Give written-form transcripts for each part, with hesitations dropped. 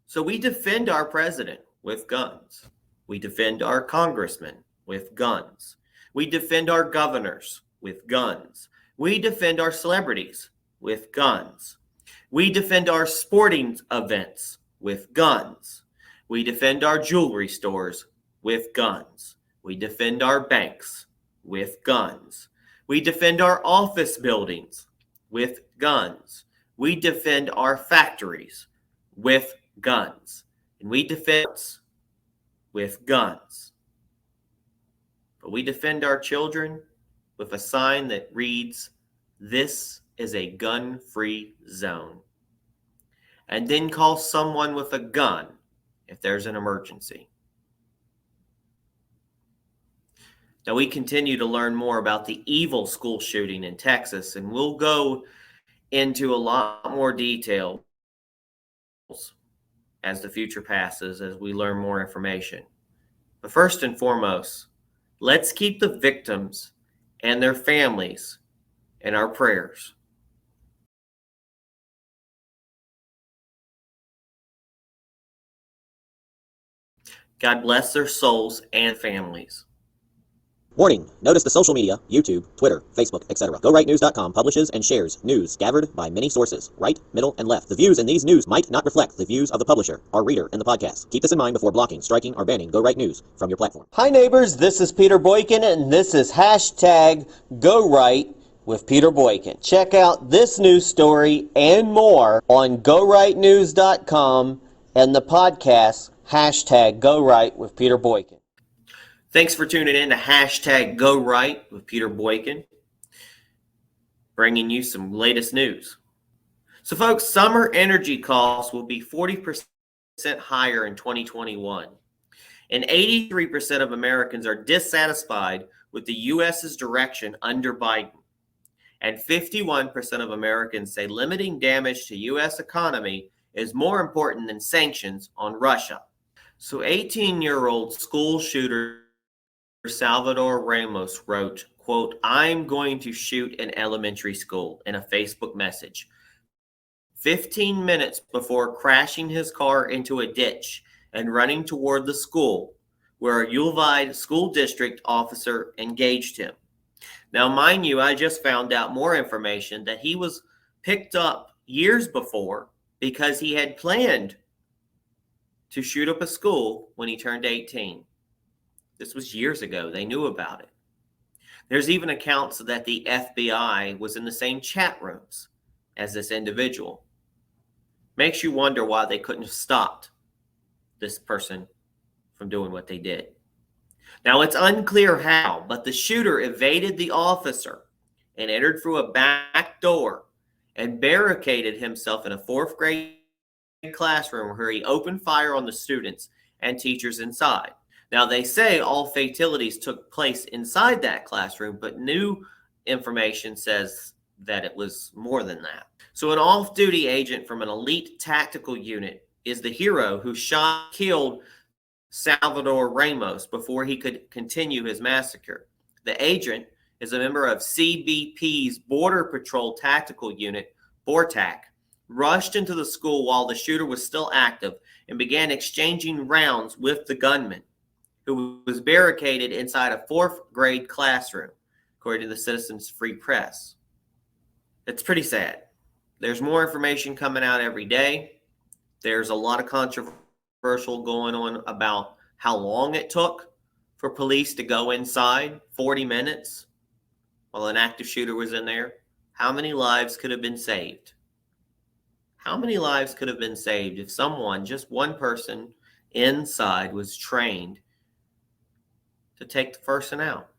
So we defend our president with guns. We defend our congressmen with guns. We defend our governors with guns. We defend our celebrities with guns. We defend our sporting events with guns. We defend our jewelry stores with guns. We defend our banks with guns. We defend our office buildings with guns. We defend our factories with guns. And we defend with guns. But we defend our children with a sign that reads, "This is a gun-free zone." And then call someone with a gun if there's an emergency. Now, we continue to learn more about the evil school shooting in Texas, and we'll go into a lot more detail as the future passes, as we learn more information. But first and foremost, let's keep the victims and their families in our prayers. God bless their souls and families. Warning. Notice the social media, YouTube, Twitter, Facebook, etc. GoRightNews.com publishes and shares news gathered by many sources, right, middle, and left. The views in these news might not reflect the views of the publisher or reader in the podcast. Keep this in mind before blocking, striking, or banning Go Right News from your platform. Hi neighbors, this is Peter Boykin, and this is hashtag Go Right with Peter Boykin. Check out this news story and more on GoRightNews.com and the podcast hashtag Go Right with Peter Boykin. Thanks for tuning in to hashtag Go Right with Peter Boykin, bringing you some latest news. So folks, summer energy costs will be 40% higher in 2021. And 83% of Americans are dissatisfied with the U.S.'s direction under Biden. And 51% of Americans say limiting damage to U.S. economy is more important than sanctions on Russia. So 18-year-old school shooter Salvador Ramos wrote, quote, "I'm going to shoot an elementary school," in a Facebook message, 15 minutes before crashing his car into a ditch and running toward the school where a Uvalde school district officer engaged him. Now, mind you, I just found out more information that he was picked up years before because he had planned to shoot up a school when he turned 18. This was years ago. They knew about it. There's even accounts that the FBI was in the same chat rooms as this individual. Makes you wonder why they couldn't have stopped this person from doing what they did. Now, it's unclear how, but the shooter evaded the officer and entered through a back door and barricaded himself in a fourth grade classroom where he opened fire on the students and teachers inside. Now, they say all fatalities took place inside that classroom, but new information says that it was more than that. So an off-duty agent from an elite tactical unit is the hero who killed Salvador Ramos before he could continue his massacre. The agent is a member of CBP's Border Patrol Tactical Unit, BORTAC, rushed into the school while the shooter was still active and began exchanging rounds with the gunman, who was barricaded inside a fourth grade classroom, according to the Citizens Free Press. It's pretty sad. There's more information coming out every day. There's a lot of controversial going on about how long it took for police to go inside, 40 minutes, while an active shooter was in there. How many lives could have been saved? How many lives could have been saved if someone, just one person inside, was trained to take the person out?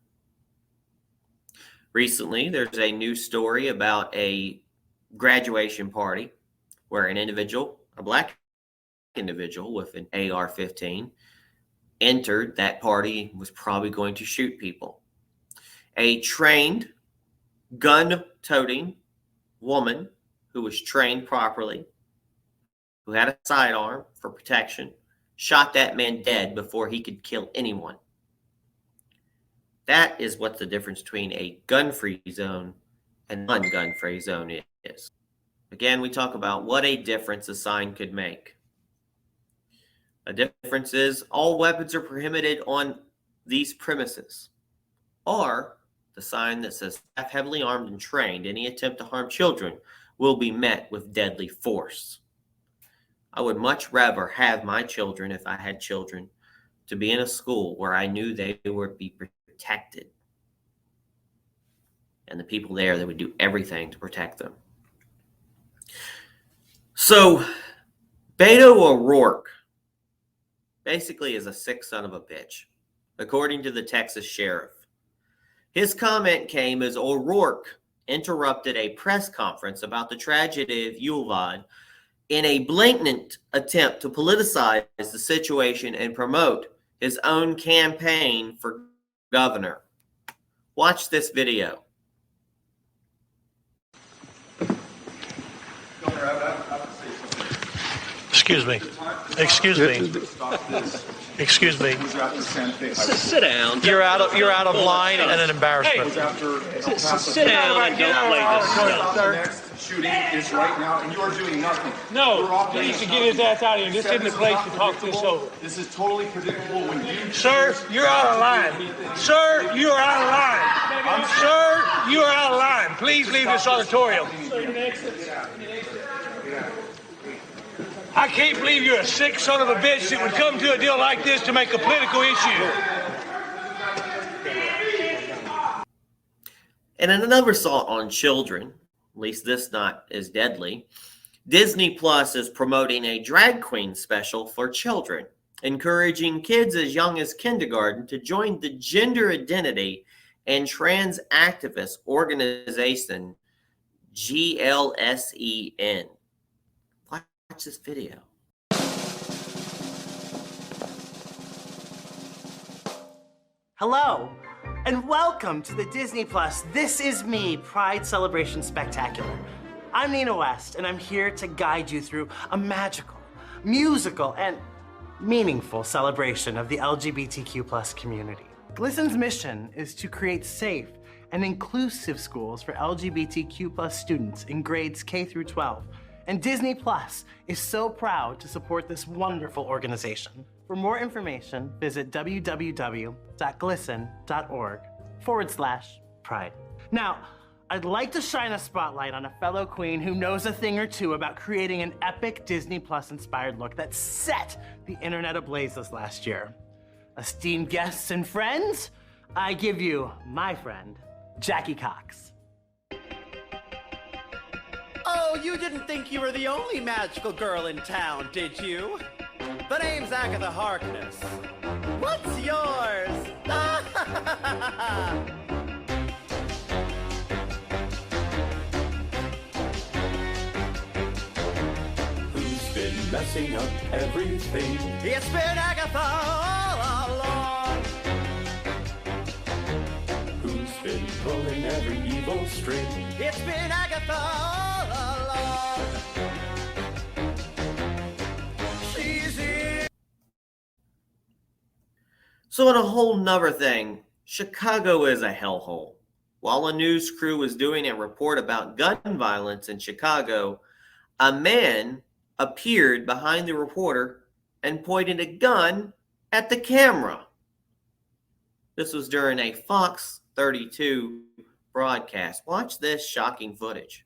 Recently, there's a news story about a graduation party where an individual, a black individual with an AR-15, entered that party, was probably going to shoot people. A trained gun-toting woman who was trained properly, who had a sidearm for protection, shot that man dead before he could kill anyone. That is what the difference between a gun-free zone and non-gun-free zone is. Again, we talk about what a difference a sign could make. A difference is all weapons are prohibited on these premises. Or the sign that says staff heavily armed and trained. Any attempt to harm children will be met with deadly force. I would much rather have my children, if I had children, to be in a school where I knew they would be protected. And the people there, they would do everything to protect them. So, Beto O'Rourke basically is a sick son of a bitch, according to the Texas sheriff. His comment came as O'Rourke interrupted a press conference about the tragedy of Uvalde in a blatant attempt to politicize the situation and promote his own campaign for governor. Watch this video. Excuse me. Excuse me. Excuse me. Sit down. You're out of line and an embarrassment. Sit down and don't play this stuff. The next shooting is right now, and you are doing nothing. No, he needs to get his ass out of here. This isn't the place to talk this over. This is totally predictable when you... Sir, you're out of line. Sir, you are out of line. Sir, you are out of line. Please leave this auditorium. I can't believe you're a sick son of a bitch that would come to a deal like this to make a political issue. And in another assault on children, at least this not as deadly, Disney Plus is promoting a drag queen special for children, encouraging kids as young as kindergarten to join the gender identity and trans activist organization GLSEN. Watch this video. Hello, and welcome to the Disney Plus This Is Me Pride Celebration Spectacular. I'm Nina West, and I'm here to guide you through a magical, musical, and meaningful celebration of the LGBTQ plus community. GLSEN's mission is to create safe and inclusive schools for LGBTQ plus students in grades K through 12. And Disney Plus is so proud to support this wonderful organization. For more information, visit www.glisten.org/pride. Now, I'd like to shine a spotlight on a fellow queen who knows a thing or two about creating an epic Disney Plus inspired look that set the internet ablaze this last year. Esteemed guests and friends, I give you my friend, Jackie Cox. Oh, you didn't think you were the only magical girl in town, did you? The name's Agatha Harkness. What's yours? Who's been messing up everything? It's been Agatha all along. Who's been pulling every evil string? It's been Agatha all along. She's in. So in a whole nother thing, Chicago is a hellhole. While a news crew was doing a report about gun violence in Chicago, a man appeared behind the reporter and pointed a gun at the camera. This was during a Fox 32 broadcast. Watch this shocking footage.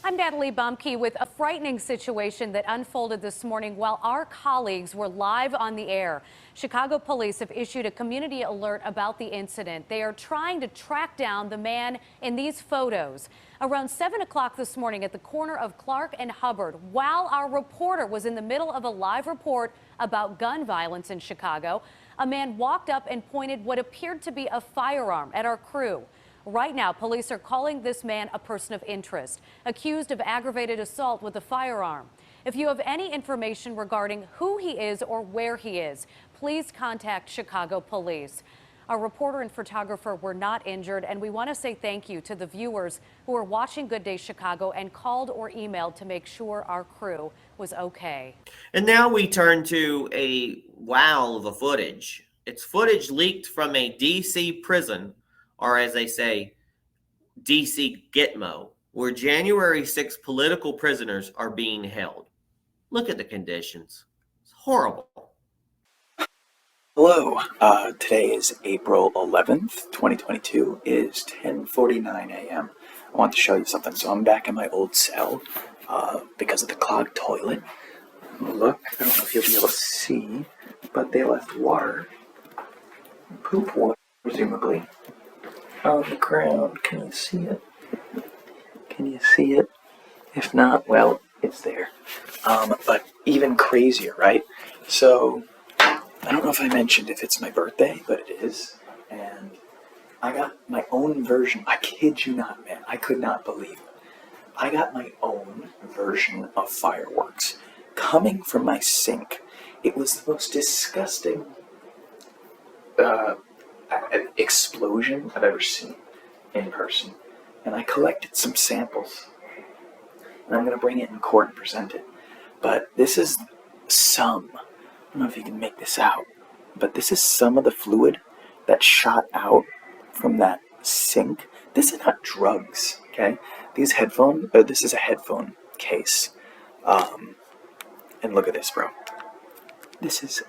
I'm Natalie Bumke with a frightening situation that unfolded this morning while our colleagues were live on the air. Chicago police have issued a community alert about the incident. They are trying to track down the man in these photos. Around 7 o'clock this morning at the corner of Clark and Hubbard, while our reporter was in the middle of a live report about gun violence in Chicago, a man walked up and pointed what appeared to be a firearm at our crew. Right now, police are calling this man a person of interest, accused of aggravated assault with a firearm. If you have any information regarding who he is or where he is, please contact Chicago Police. Our reporter and photographer were not injured, and we want to say thank you to the viewers who are watching Good Day Chicago and called or emailed to make sure our crew was okay. And now we turn to a wow of the footage. It's footage leaked from a D.C. prison, or as they say, D.C. Gitmo, where January 6 political prisoners are being held. Look at the conditions. It's horrible. Hello, today is April 11th, 2022. It is 10:49 a.m. I want to show you something. So I'm back in my old cell because of the clogged toilet. Look, I don't know if you'll be able to see, but they left water, poop water, presumably, on the ground. Can you see it? Can you see it? If not, well, it's there. But even crazier, right? So I don't know if I mentioned if it's my birthday, but it is. And I got my own version. I kid you not, man. I could not believe it. I got my own version of fireworks coming from my sink. It was the most disgusting explosion I've ever seen in person. And I collected some samples. And I'm going to bring it in court and present it. But this is some. I don't know if you can make this out, but this is some of the fluid that shot out from that sink. This is not drugs, okay? This is a headphone case. And look at this, bro.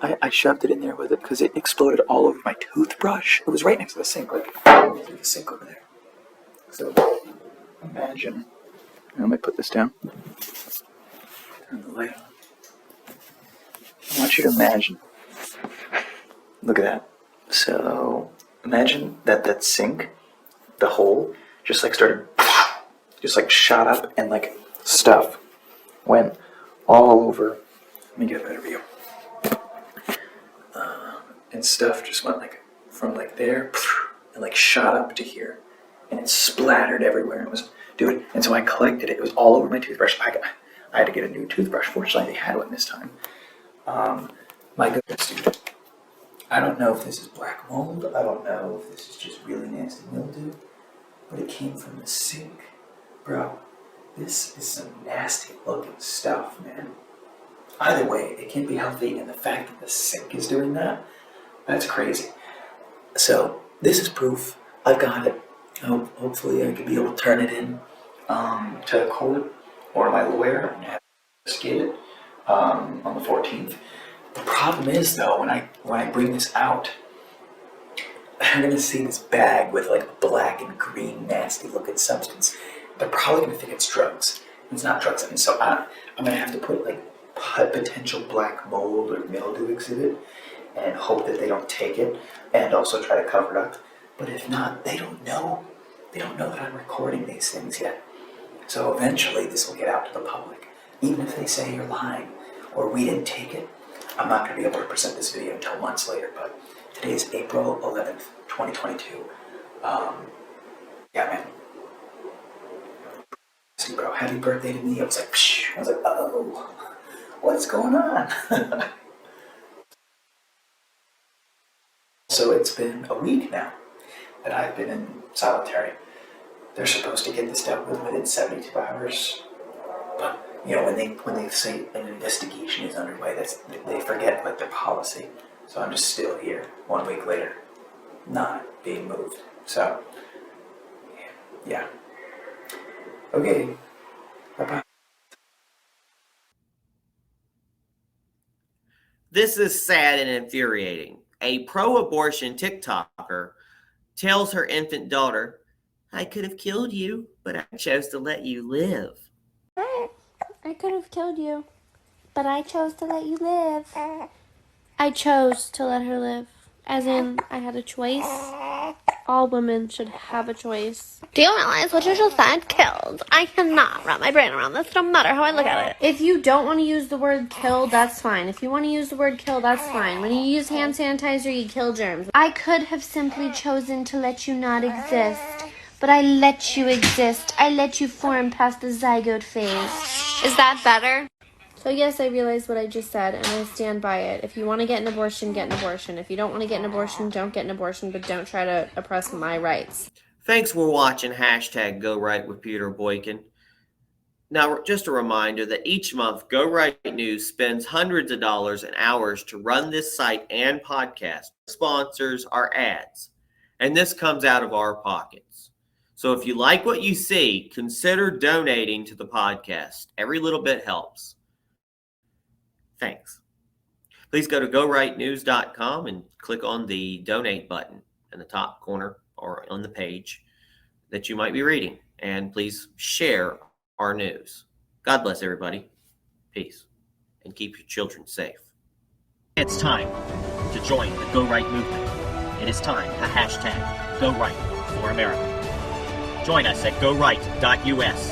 I shoved it in there with it because it exploded all over my toothbrush. It was right next to the sink, like the sink over there. So imagine, let me put this down. Turn the light on. I want you to imagine. Look at that. So imagine that sink, the hole, just shot up and like stuff went all over. Let me get a better view. And stuff just went like from like there and like shot up to here, and it splattered everywhere. It was, dude. And so I collected it. It was all over my toothbrush. I had to get a new toothbrush. Fortunately, they had one this time. My goodness, dude. I don't know if this is black mold. I don't know if this is just really nasty mildew, but it came from the sink. Bro, this is some nasty looking stuff, man. Either way, it can't be healthy, and the fact that the sink is doing that, that's crazy. So, this is proof. I've got it. Hopefully I could be able to turn it in to the court or my lawyer and have investigate it on the 14th. The problem is, though, when I bring this out, I'm gonna see this bag with like black and green, nasty looking substance. They're probably gonna think it's drugs. It's not drugs, and so I'm gonna have to put like potential black mold or mildew exhibit, and hope that they don't take it, and also try to cover it up. But if not, they don't know. They don't know that I'm recording these things yet. So eventually, this will get out to the public. Even if they say you're lying or we didn't take it, I'm not going to be able to present this video until months later, but today is April 11th, 2022. Yeah, man. See, bro, happy birthday to me. I was like, psh. I was like, oh, what's going on? So it's been a week now that I've been in solitary. They're supposed to get this dealt with within 72 hours. But you know, when they say an investigation is underway, they forget like their policy. So I'm just still here 1 week later, not being moved. So yeah. Okay. Bye-bye. This is sad and infuriating. A pro-abortion TikToker tells her infant daughter, "I could have killed you, but I chose to let you live." I could have killed you, but I chose to let you live. I chose to let her live. As in, I had a choice. All women should have a choice. Do you realize what you just said? Killed. I cannot wrap my brain around this, no matter how I look at it. If you don't want to use the word kill, that's fine. If you want to use the word kill, that's fine. When you use hand sanitizer, you kill germs. I could have simply chosen to let you not exist, but I let you exist. I let you form past the zygote phase. Is that better? So yes, I realize what I just said, and I stand by it. If you want to get an abortion, get an abortion. If you don't want to get an abortion, don't get an abortion, but don't try to oppress my rights. Thanks for watching hashtag Go Right with Peter Boykin. Now, just a reminder that each month, Go Right News spends hundreds of dollars and hours to run this site and podcast. Sponsors are ads, and this comes out of our pockets. So if you like what you see, consider donating to the podcast. Every little bit helps. Thanks. Please go to gorightnews.com and click on the donate button in the top corner or on the page that you might be reading. And please share our news. God bless everybody. Peace. And keep your children safe. It's time to join the Go Right movement. It is time to hashtag Go Right for America. Join us at goright.us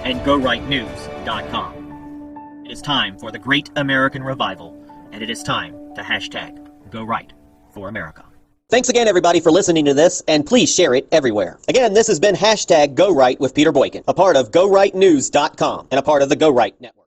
and gorightnews.com. It is time for the Great American Revival, and it is time to hashtag Go Right for America. Thanks again, everybody, for listening to this, and please share it everywhere. Again, this has been hashtag Go Right with Peter Boykin, a part of GoRightNews.com and a part of the Go Right Network.